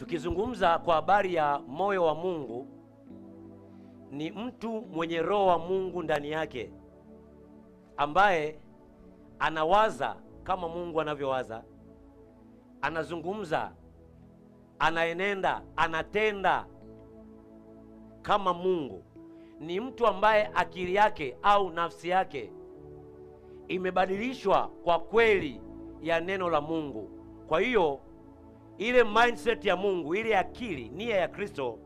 Tukizungumza kwa habari ya moyo wa Mungu, ni mtu mwenye roho wa Mungu ndani yake, ambaye anawaza kama Mungu anavyowaza, anazungumza, anaenenda, anatenda kama Mungu. Ni mtu ambaye akili yake au nafsi yake imebadilishwa kwa kweli ya neno la Mungu. Kwa hiyo ile mindset ya Mungu, ile akili, nia ya Kristo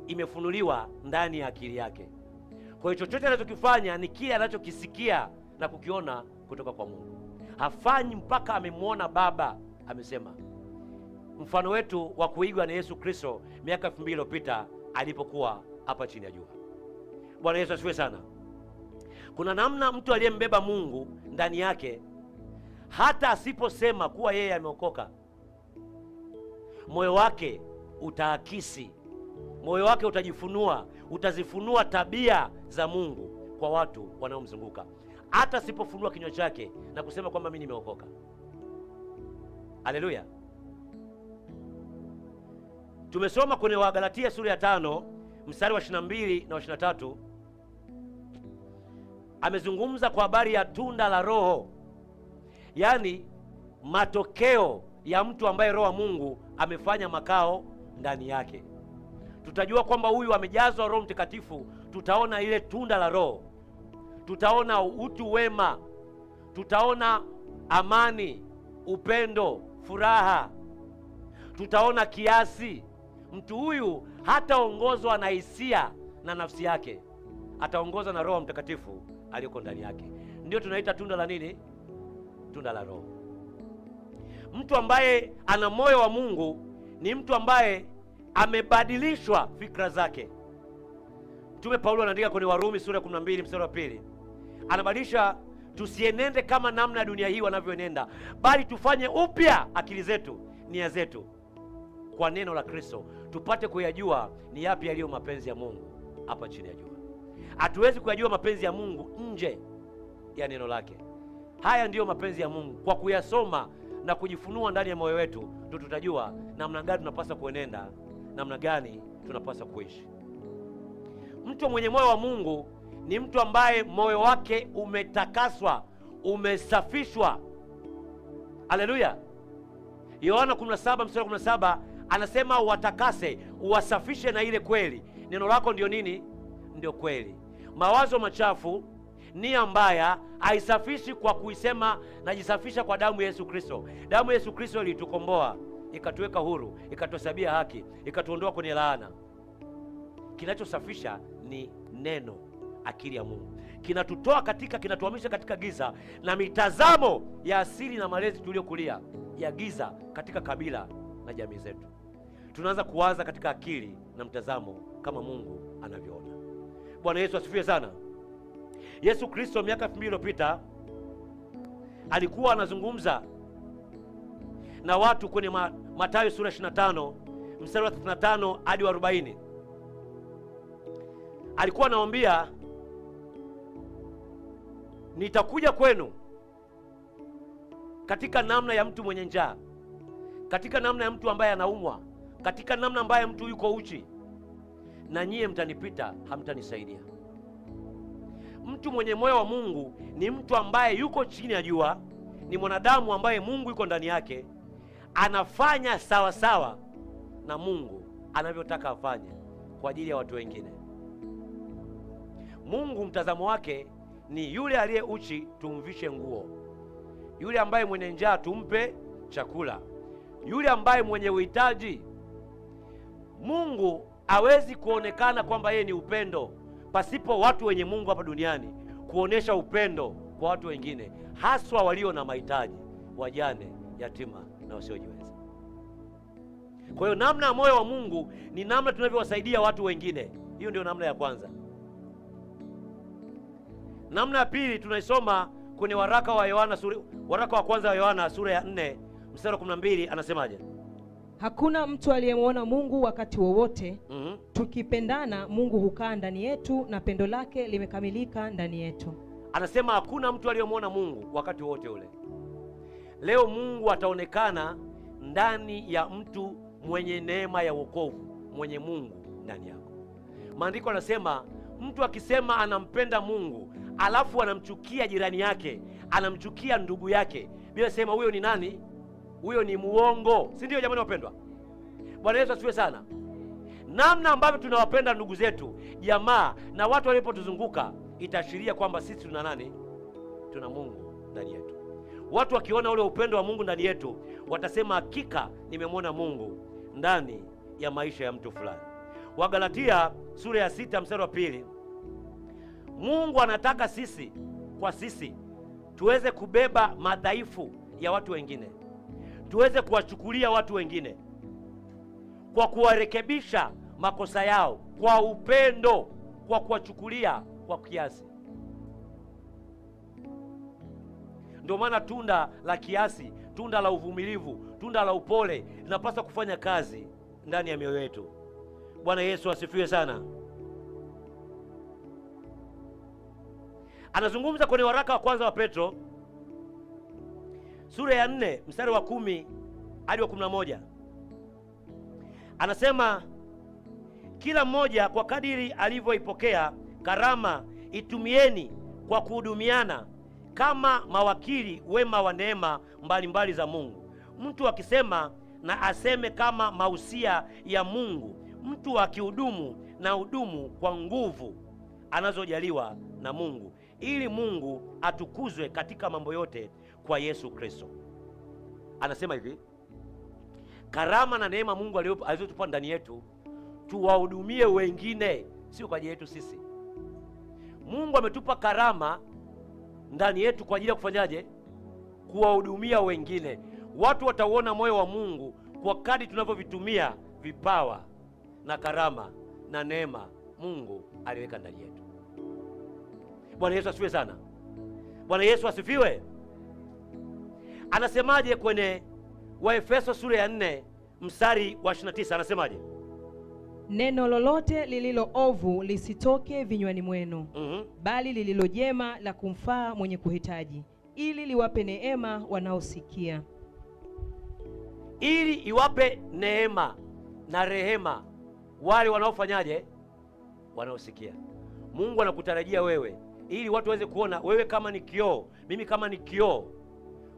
imefunuliwa ndani ya akili yake. Kwa hiyo chochote anachokifanya ni kile anachokisikia na kukiona kutoka kwa Mungu. Hafanyi mpaka amemwona Baba amesema. Mfano wetu wa kuigwa ni Yesu Kristo miaka 2000 iliyopita alipokuwa hapa chini ya jua. Bwana Yesu asifiwe sana. Kuna namna mtu aliyembeba Mungu ndani yake, hata asiposema kuwa yeye ameokoka, moyo wake utaakisi, moyo wake utajifunua, utazifunua tabia za Mungu kwa watu wanaomzunguka, hata asipofunua kinywa chake na kusema kwamba mimi nimeokoka. Haleluya. Tumesoma kwenye Wagalatia sura ya 5 mstari wa 22 na 23. Amezungumza kwa habari ya tunda la Roho, yaani matokeo ya mtu ambaye Roho wa Mungu amefanya makao ndani yake. Tutajua kwamba huyu amejazwa Roho Mtakatifu, tutaona ile tunda la Roho. Tutaona utu wema, tutaona amani, upendo, furaha, tutaona kiasi. Mtu huyu hataongozwa na hisia na nafsi yake, ataongozwa na Roho Mtakatifu aliyoko ndani yake. Ndio tunaita tunda la nini? Tunda la Roho. Mtu ambaye ana moyo wa Mungu ni mtu ambaye amebadilishwa fikra zake. Mtume Paulo anaandika kwenye Warumi sura ya 12 mstari wa 2, anabadilisha, tusienende kama namna ya dunia hii wanavyoenenda, bali tufanye upya akili zetu, nia zetu, kwa neno la Kristo, tupate kuyajua ni yapi yaliyo mapenzi ya Mungu hapa chini ya jua. Hatuwezi kuyajua mapenzi ya Mungu nje ya neno lake. Haya ndiyo mapenzi ya Mungu. Kwa kuyasoma na kujifunua ndani ya moyo wetu, ndio tutajua namna gani tunapaswa kuenenda, namna gani tunapaswa kuishi. Mtu mwenye moyo wa Mungu ni mtu ambaye moyo wake umetakaswa, umesafishwa. Haleluya. Yohana 17 mstari 17 anasema watakase, uwasafishe na ile kweli. Neno lako ndio nini? Ndio kweli. Mawazo machafu, nia mbaya haisafishi kwa kuisema najisafisha kwa damu ya Yesu Kristo. Damu ya Yesu Kristo ilitukomboa, ikatuweka huru, ikatuhesabia haki, ikatuondoa kwenye laana. Kinachosafisha ni neno, akili ya Mungu. Kinatutoa katika, kinatuhamisha katika giza na mitazamo ya asili na malezi tuliyokulia ya giza katika kabila na jamii zetu. Tunaanza kuwaza katika akili na mtazamo kama Mungu anavyoona. Bwana Yesu asifiwe sana. Yesu Kristo miaka 2000 iliyopita alikuwa anazungumza na watu kwenye Mathayo sura 25 mstari wa 35 hadi 40. Alikuwa anawaambia, nitakuja kwenu katika namna ya mtu mwenye njaa, katika namna ya mtu ambaye anaumwa, katika namna ambaye mtu yuko uchi, na nyie mtanipita, hamtanisaidia. Mtu mwenye moyo wa Mungu ni mtu ambaye yuko chini ya jua, ni mwanadamu ambaye Mungu yuko ndani yake, anafanya sawa sawa na Mungu anavyotaka afanye kwa ajili ya watu wengine. Mungu mtazamo wake ni yule aliye uchi tumvishe nguo, yule ambaye mwenye njaa tumpe chakula, yule ambaye mwenye uhitaji. Mungu hawezi kuonekana kwamba yeye ni upendo pasipo watu wenye Mungu hapa duniani kuonesha upendo kwa watu wengine, haswa walio na mahitaji, wajane, yatima na wasiojiweza. Kwa hiyo namna ya moyo wa Mungu ni namna tunavyowasaidia watu wengine. Hiyo ndio namna ya kwanza. Namna ya pili tunaisoma kwenye waraka wa kwanza wa Yohana sura ya 4 mstari wa 12, anasemaje? Hakuna mtu aliyemwona Mungu wakati wowote. Tukipendana, Mungu hukaa ndani yetu na pendo lake limekamilika ndani yetu. Anasema hakuna mtu aliyemwona Mungu wakati wowote ule. Leo Mungu ataonekana ndani ya mtu mwenye neema ya wokovu, mwenye Mungu ndani yako. Maandiko yanasema mtu akisema anampenda Mungu alafu anamchukia jirani yake, anamchukia ndugu yake, bila sema huyo ni nani? Huyo ni muongo, si ndio jamani wapendwa? Bwana Yesu asifiwe sana. Namna ambavyo tunawapenda ndugu zetu, jamaa na watu walipotuzunguka itaashiria kwamba sisi tuna nani? Tuna Mungu ndani yetu. Watu wakiona ule upendo wa Mungu ndani yetu watasema hakika nimemwona Mungu ndani ya maisha ya mtu fulani. Wagalatia sura ya 6 mstari wa 2. Mungu anataka sisi kwa sisi tuweze kubeba madhaifu ya watu wengine, tuweze kuwachukulia watu wengine kwa kuwarekebisha makosa yao kwa upendo, kwa kuwachukulia kwa kiasi. Ndio maana tunda la kiasi, tunda la uvumilivu, tunda la upole linapaswa kufanya kazi ndani ya mioyo yetu. Bwana Yesu asifiwe sana. Anazungumza kwenye waraka wa kwanza wa Petro sura ya 4 mstari wa 10 hadi wa 11. Anasema kila mmoja kwa kadiri alivyoipokea karama itumieni kwa kuhudumiana kama mawakili wema wa neema mbalimbali za Mungu. Mtu akisema na aseme kama mausia ya Mungu. Mtu akihudumu na hudumu kwa nguvu anazojaliwa na Mungu, ili Mungu atukuzwe katika mambo yote kwa Yesu Kristo. Anasema hivi, karama na neema Mungu alizotupa ndani yetu tuwahudumie wengine, sio kwa ajili yetu sisi. Mungu ametupa karama ndani yetu kwa ajili ya kufanyaje? Kuwahudumia wengine. Watu watauona moyo wa Mungu kwa kadri tunavyovitumia vipawa na karama na neema Mungu aliweka ndani yetu. Bwana Yesu asifiwe sana. Bwana Yesu asifiwe. Anasemaje kwenye Waefeso sura ya 4 mstari wa 29? Anasemaje? Neno lolote lililo ovu lisitoke vinywani mwenu, bali lililo jema la kumfaa mwenye kuhitaji, ili liwape neema wanaosikia. Ili iwape neema na rehema wale wanaofanyaje? Wanaosikia. Mungu anakutarajia wewe ili watu waweze kuona wewe kama ni kioo, mimi kama ni kioo.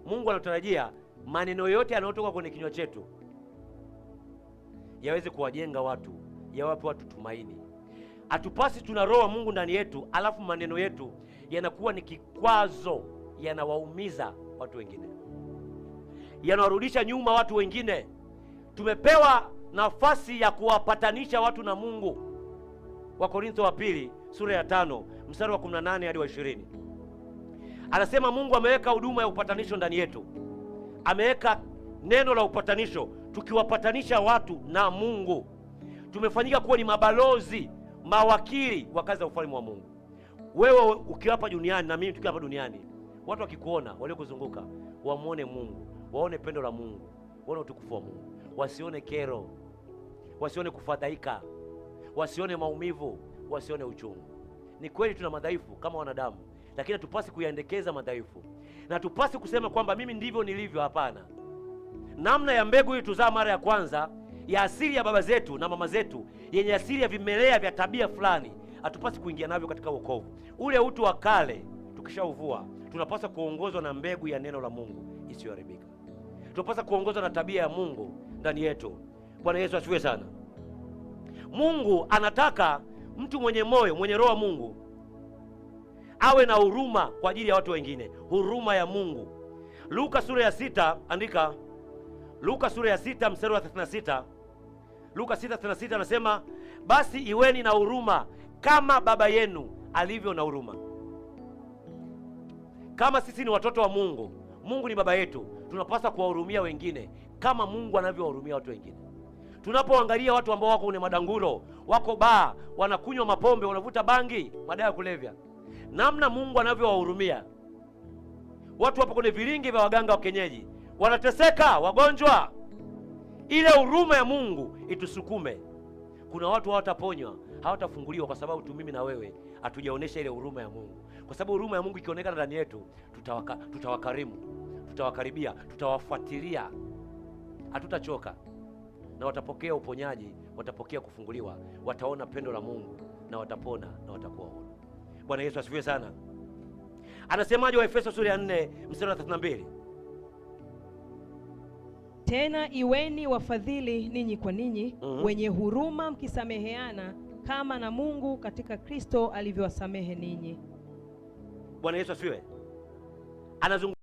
Mungu anatarajia maneno yote yanayotoka kwenye kinywa chetu yaweze kuwajenga watu, yawape watu tumaini. Hatupasi tuna roho wa Mungu ndani yetu alafu maneno yetu yanakuwa ni kikwazo, yanawaumiza watu wengine, yanawarudisha nyuma watu wengine. Tumepewa nafasi ya kuwapatanisha watu na Mungu. Wakorintho wa pili sura ya 5 mstari wa 18 hadi wa 20. Anasema Mungu ameweka huduma ya upatanisho ndani yetu. Ameweka neno la upatanisho, tukiwapatanisha watu na Mungu. Tumefanyika kuwa ni mabalozi, mawakili wa kazi ya ufalme wa Mungu. Wewe ukiwa hapa duniani na mimi tukiwa hapa duniani, watu wakikuona, waliokuzunguka, wamuone Mungu, waone pendo la Mungu, waone utukufu wa Mungu. Wasione kero, wasione kufadhaika, wasione maumivu, wasione uchungu. Ni kweli tuna madhaifu kama wanadamu, lakini hatupasi kuyaendekeza madhaifu. Na tupasi kusema kwamba mimi ndivyo nilivyo. Hapana. Namna ya mbegu hii tuzaa mara ya kwanza ya asili ya baba zetu na mama zetu, yenye asili ya vimelea vya tabia fulani, hatupasi kuingia navyo katika wokovu. Ule utu wa kale tukishauvua, tunapaswa kuongozwa na mbegu ya neno la Mungu isiyoharibika. Tunapaswa kuongozwa na tabia ya Mungu ndani yetu. Bwana Yesu asifiwe sana. Mungu anataka mtu mwenye moyo, mwenye roho wa Mungu awe na huruma kwa ajili ya watu wengine, huruma ya Mungu. Luka sura ya 6, andika Luka sura ya 6 mstari wa 36. Luka 6:36 anasema, basi iweni na huruma kama baba yenu alivyo na huruma. Kama sisi ni watoto wa Mungu, Mungu ni baba yetu, tunapaswa kuwahurumia wengine kama Mungu anavyowahurumia watu wengine. Tunapoangalia watu ambao wako kwenye madangulo, wako baa, wanakunywa mapombe, wanavuta bangi, madawa ya kulevya, namna Mungu anavyowahurumia. Watu wapo kwenye vilingi vya waganga wa kienyeji, wanateseka, wagonjwa. Ile huruma ya Mungu itusukume. Kuna watu hawataponywa, hawatafunguliwa kwa sababu tu mimi na wewe hatujaonesha ile huruma ya Mungu. Kwa sababu huruma ya Mungu ikionekana ndani yetu, tutawakarimu, tutawakaribia, tutawafuatilia, hatutachoka. na watapokea uponyaji, watapokea kufunguliwa, wataona pendo la Mungu na watapona na watakuwa huru. Bwana Yesu asifiwe sana. Anasemaje Waefeso sura ya 4 mstari wa 32? Tena iweni wafadhili ninyi kwa ninyi, wenye huruma, mkisameheana kama na Mungu katika Kristo alivyowasamehe ninyi. Bwana Yesu asifiwe. Anazungumza